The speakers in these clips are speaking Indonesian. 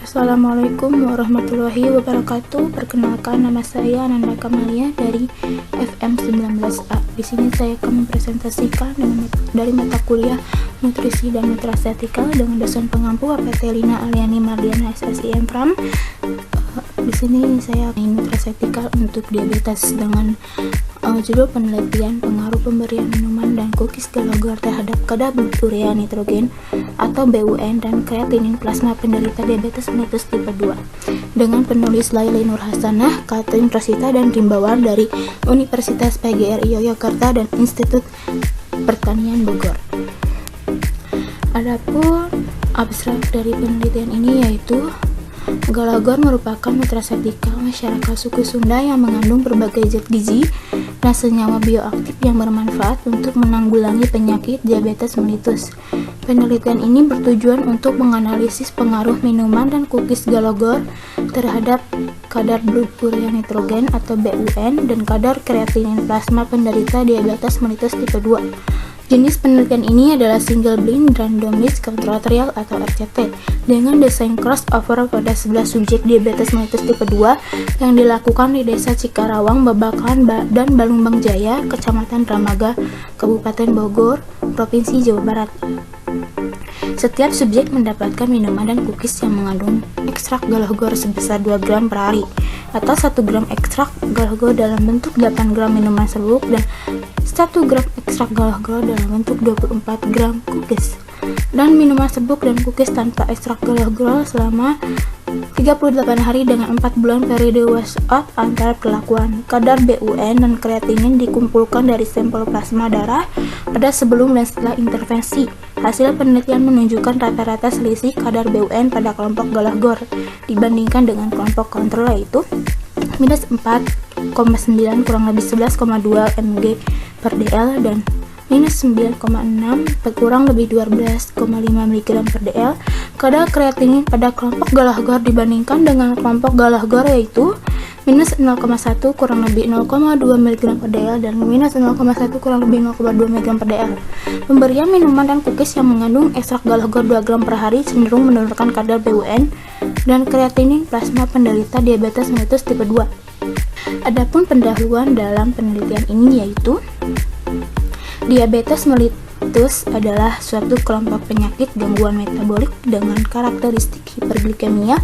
Assalamualaikum warahmatullahi wabarakatuh. Perkenalkan, nama saya Ananda Kamalia dari FM 19A. Di sini saya akan mempresentasikan dari mata kuliah Nutrisi dan Nutracetika dengan dosen pengampu APT Lina Aliani Mardiana SSI Pram. Di sini saya nutracetika untuk diabetes dengan judul penelitian pengaruh pemberian minuman dan cookies galagor terhadap kadar urea nitrogen atau BUN dan kreatinin plasma penderita diabetes mellitus tipe 2 dengan penulis Laili Nur Hasanah, Katrin Rosita dan Rimbawan dari Universitas PGRI Yogyakarta dan Institut Pertanian Bogor. Adapun abstrak dari penelitian ini yaitu galagor merupakan nutracetika masyarakat suku Sunda yang mengandung berbagai zat gizi dan senyawa bioaktif yang bermanfaat untuk menanggulangi penyakit diabetes mellitus. Penelitian ini bertujuan untuk menganalisis pengaruh minuman dan cookies galagor terhadap kadar blood urea nitrogen atau BUN dan kadar kreatinin plasma penderita diabetes mellitus tipe 2. Jenis penelitian ini adalah single blind randomized control trial atau RCT dengan desain crossover pada 11 subjek diabetes mellitus tipe 2 yang dilakukan di Desa Cikarawang, Babakan, dan Balumbang Jaya, Kecamatan Dramaga, Kabupaten Bogor, Provinsi Jawa Barat. Setiap subjek mendapatkan minuman dan cookies yang mengandung ekstrak galagor sebesar 2 gram per hari atau 1 gram ekstrak galagor dalam bentuk 8 gram minuman serbuk dan 1 gram ekstrak galagor dalam bentuk 24 gram cookies dan minuman serbuk dan cookies tanpa ekstrak galagor selama 38 hari dengan 4 bulan periode washout antara perlakuan. Kadar BUN dan kreatinin dikumpulkan dari sampel plasma darah pada sebelum dan setelah intervensi. Hasil penelitian menunjukkan rata-rata selisih kadar BUN pada kelompok galagor dibandingkan dengan kelompok kontrol yaitu minus 4,9 kurang lebih 11,2 mg per dl dan minus 9,6 kurang lebih 12,5 mg per dl. Kadar kreatinin pada kelompok galagor dibandingkan dengan kelompok galagor yaitu minus 0,1 kurang lebih 0,2 mg per dl dan minus 0,1 kurang lebih 0,2 mg per dl. Pemberian minuman dan cookies yang mengandung ekstrak galagor 2 gram per hari cenderung menurunkan kadar BUN dan kreatinin plasma penderita diabetes mellitus tipe 2. Adapun pendahuluan dalam penelitian ini yaitu diabetes mellitus adalah suatu kelompok penyakit gangguan metabolik dengan karakteristik hiperglikemia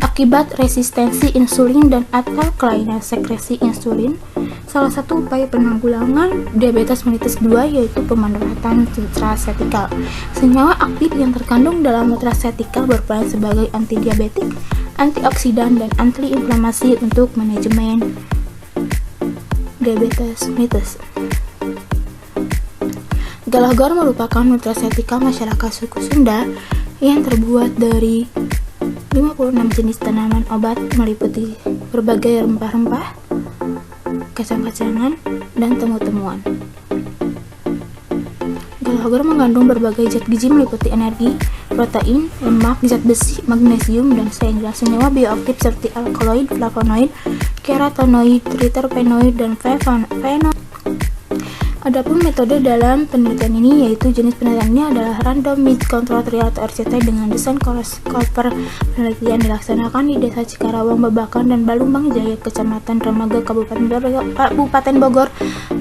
akibat resistensi insulin dan atau kelainan sekresi insulin. Salah satu upaya penanggulangan diabetes mellitus 2 yaitu pemanfaatan nutracetika. Senyawa aktif yang terkandung dalam nutracetika berperan sebagai antidiabetik, antioksidan, dan antiinflamasi untuk manajemen diabetes mellitus. Galagor merupakan nutracetika masyarakat suku Sunda yang terbuat dari 56 jenis tanaman obat meliputi berbagai rempah-rempah, kacang-kacangan, dan temu-temuan. Galagor mengandung berbagai zat gizi meliputi energi, protein, lemak, zat besi, magnesium, dan senyawa bioaktif seperti alkaloid, flavonoid, carotenoid, triterpenoid, dan flavonoid. Adapun metode dalam penelitian ini yaitu jenis penelitiannya adalah randomized control trial atau RCT dengan desain crossover. Penelitian dilaksanakan di Desa Cikarawang, Babakan, dan Balumbang Jaya, Kecamatan Dramaga, Kabupaten Bogor,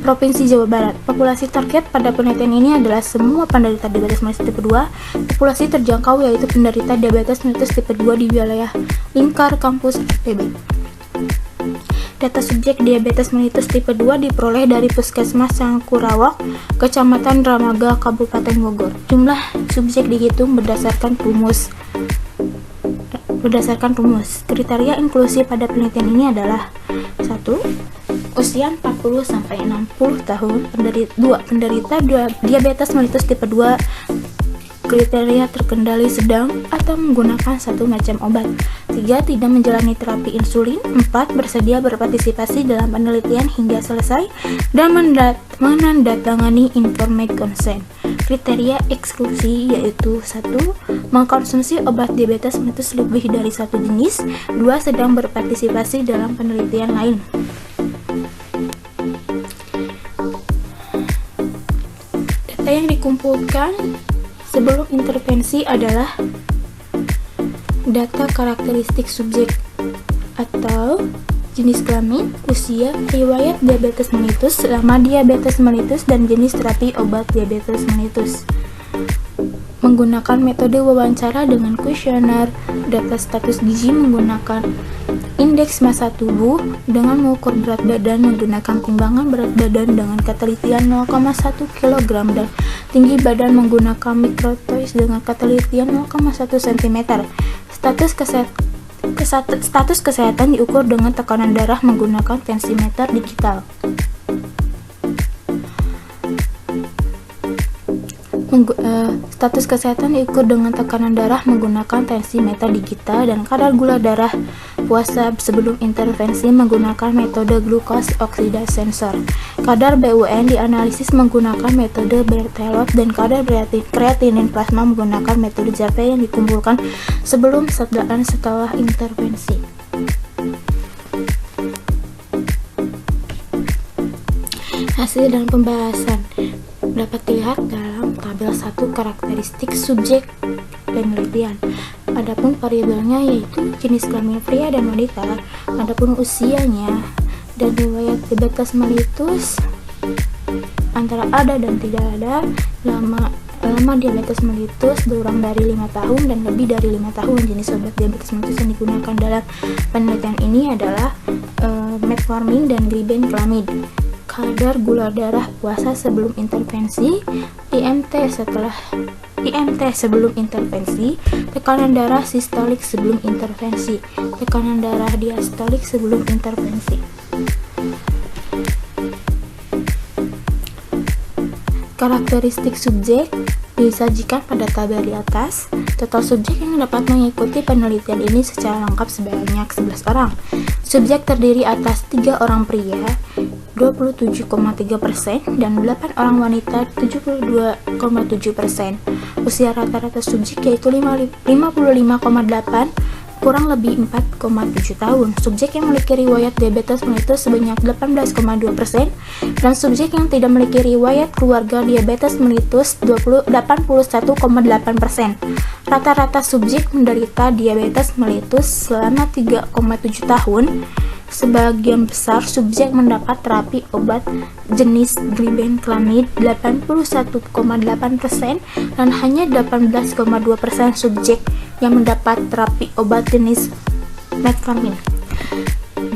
Provinsi Jawa Barat. Populasi target pada penelitian ini adalah semua penderita diabetes mellitus tipe 2. Populasi terjangkau yaitu penderita diabetes mellitus tipe 2 di wilayah lingkar kampus FPB. Data subjek diabetes mellitus tipe 2 diperoleh dari Puskesmas Sangkurawak, Kecamatan Dramaga, Kabupaten Bogor. Jumlah subjek dihitung berdasarkan rumus. Kriteria inklusi pada penelitian ini adalah 1. Usia 40 sampai 60 tahun. 2. Penderita diabetes mellitus tipe 2 kriteria terkendali sedang atau menggunakan satu macam obat. 3. Tidak menjalani terapi insulin. 4. Bersedia berpartisipasi dalam penelitian hingga selesai dan menandatangani informed consent. Kriteria eksklusi yaitu 1. Mengkonsumsi obat diabetes mellitus lebih dari satu jenis. 2. Sedang berpartisipasi dalam penelitian lain. Data yang dikumpulkan sebelum intervensi adalah Data karakteristik subjek atau jenis kelamin, usia, riwayat diabetes mellitus, lama diabetes mellitus, dan jenis terapi obat diabetes mellitus. Menggunakan metode wawancara dengan kuesioner, data status gizi menggunakan indeks massa tubuh dengan mengukur berat badan menggunakan timbangan berat badan dengan ketelitian 0,1 kg dan tinggi badan menggunakan mikrotois dengan ketelitian 0,1 cm. Status kesehatan diukur dengan tekanan darah menggunakan tensimeter digital. Status kesehatan diukur dengan tekanan darah menggunakan tensimeter digital dan kadar gula darah puasa sebelum intervensi menggunakan metode glucose oxidase sensor. Kadar BUN dianalisis menggunakan metode Berthelot dan kadar kreatinin plasma menggunakan metode Jaffé yang dikumpulkan sebelum dan setelah intervensi. Hasil dan pembahasan dapat dilihat dalam tabel 1 karakteristik subjek penelitian. Adapun variabelnya yaitu jenis kelamin pria dan wanita, adapun usianya dan riwayat diabetes mellitus antara ada dan tidak ada, lama diabetes mellitus kurang dari 5 tahun dan lebih dari 5 tahun. Jenis obat diabetes mellitus yang digunakan dalam penelitian ini adalah metformin dan glibenclamid. Kadar gula darah puasa sebelum intervensi, IMT sebelum intervensi, tekanan darah sistolik sebelum intervensi, tekanan darah diastolik sebelum intervensi. Karakteristik subjek disajikan pada tabel di atas. Total subjek yang dapat mengikuti penelitian ini secara lengkap sebanyak 11 orang. Subjek terdiri atas 3 orang pria 27,3% dan 8 orang wanita 72,7%. Usia rata-rata subjek yaitu 55,8 kurang lebih 4,7 tahun. Subjek yang memiliki riwayat diabetes mellitus sebanyak 18,2% dan subjek yang tidak memiliki riwayat keluarga diabetes mellitus 81,8%. Rata-rata subjek menderita diabetes mellitus selama 3,7 tahun. Sebagian besar subjek mendapat terapi obat jenis glibenclamid 81,8% dan hanya 18,2% subjek yang mendapat terapi obat jenis metformin.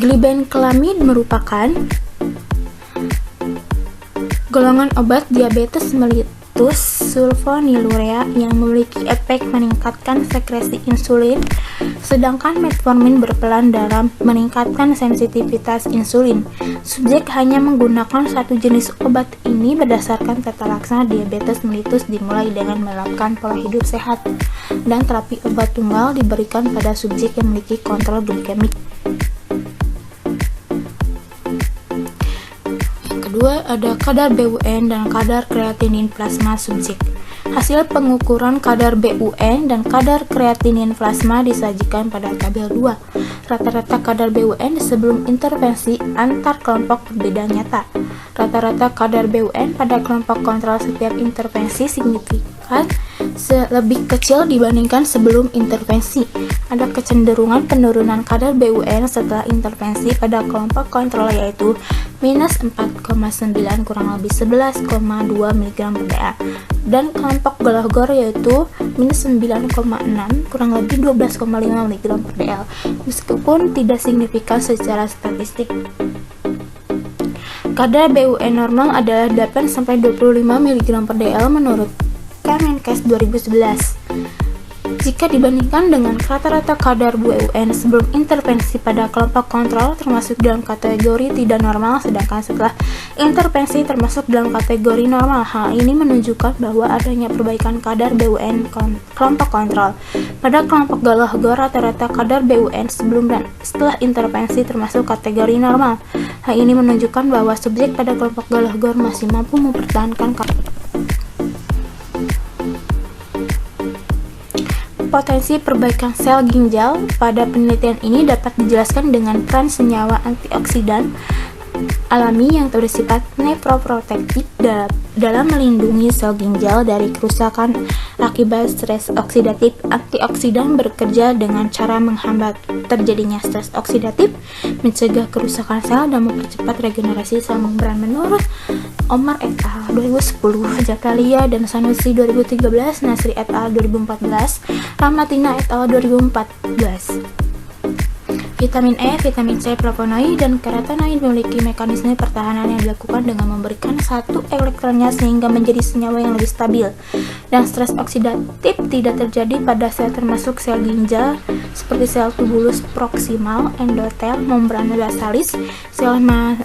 Glibenclamid merupakan golongan obat diabetes mellitus sulfonylurea yang memiliki efek meningkatkan sekresi insulin, sedangkan metformin berperan dalam meningkatkan sensitivitas insulin. Subjek hanya menggunakan satu jenis obat ini berdasarkan tata laksana diabetes mellitus dimulai dengan menerapkan pola hidup sehat, dan terapi obat tunggal diberikan pada subjek yang memiliki kontrol glikemik. Kedua, ada kadar BUN dan kadar kreatinin plasma subjek. Hasil pengukuran kadar BUN dan kadar kreatinin plasma disajikan pada tabel 2. Rata-rata kadar BUN sebelum intervensi antar kelompok berbeda nyata. Rata-rata kadar BUN pada kelompok kontrol setiap intervensi signifikan lebih kecil dibandingkan sebelum intervensi. Ada kecenderungan penurunan kadar BUN setelah intervensi pada kelompok kontrol yaitu minus 4,9 kurang lebih 11,2 mg per dA dan kelompok gelagor yaitu minus 9,6 kurang lebih 12,5 mg per dA meskipun tidak signifikan secara statistik. Kadar BUN normal adalah 8-25 mg per dA menurut Kemenkes 2011. Jika dibandingkan dengan rata-rata kadar BUN sebelum intervensi pada kelompok kontrol termasuk dalam kategori tidak normal, sedangkan setelah intervensi termasuk dalam kategori normal. Hal ini menunjukkan bahwa adanya perbaikan kadar BUN kelompok kontrol. Pada kelompok gelagor, rata-rata kadar BUN sebelum dan setelah intervensi termasuk kategori normal. Hal ini menunjukkan bahwa subjek pada kelompok gelagor masih mampu mempertahankan potensi perbaikan sel ginjal. Pada penelitian ini dapat dijelaskan dengan peran senyawa antioksidan alami yang bersifat nephroprotective dalam melindungi sel ginjal dari kerusakan Akibat stres oksidatif, antioksidan bekerja dengan cara menghambat terjadinya stres oksidatif, mencegah kerusakan sel, dan mempercepat regenerasi sel membran. Menurut Omar et al. 2010, Zakaria dan Sanusi 2013, Nasri et al. 2014, Ramatina et al. 2014. Vitamin E, vitamin C, flavonoid, dan karotenoid memiliki mekanisme pertahanan yang dilakukan dengan memberikan satu elektronnya sehingga menjadi senyawa yang lebih stabil. Dan stres oksidatif tidak terjadi pada sel termasuk sel ginjal seperti sel tubulus proksimal, endotel, membrana basalis, sel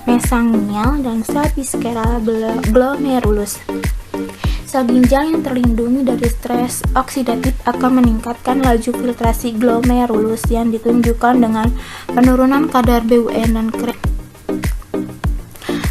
mesangial, dan sel visceral glomerulus. Sel ginjal yang terlindungi dari stres oksidatif akan meningkatkan laju filtrasi glomerulus yang ditunjukkan dengan penurunan kadar BUN dan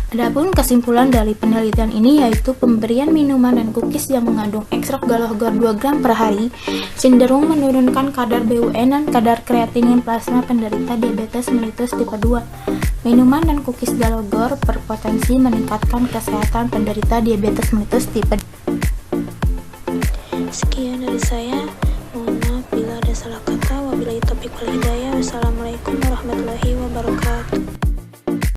Adapun kesimpulan dari penelitian ini yaitu pemberian minuman dan cookies yang mengandung ekstrak galogor 2 gram per hari cenderung menurunkan kadar BUN dan kadar kreatinin plasma penderita diabetes mellitus tipe 2. Minuman dan cookies galogor berpotensi meningkatkan kesehatan penderita diabetes mellitus tipe 2. Sekian dari saya, mohon maaf bila ada salah kata. Wabillahi taufiq wal hidayah. Wassalamualaikum warahmatullahi wabarakatuh.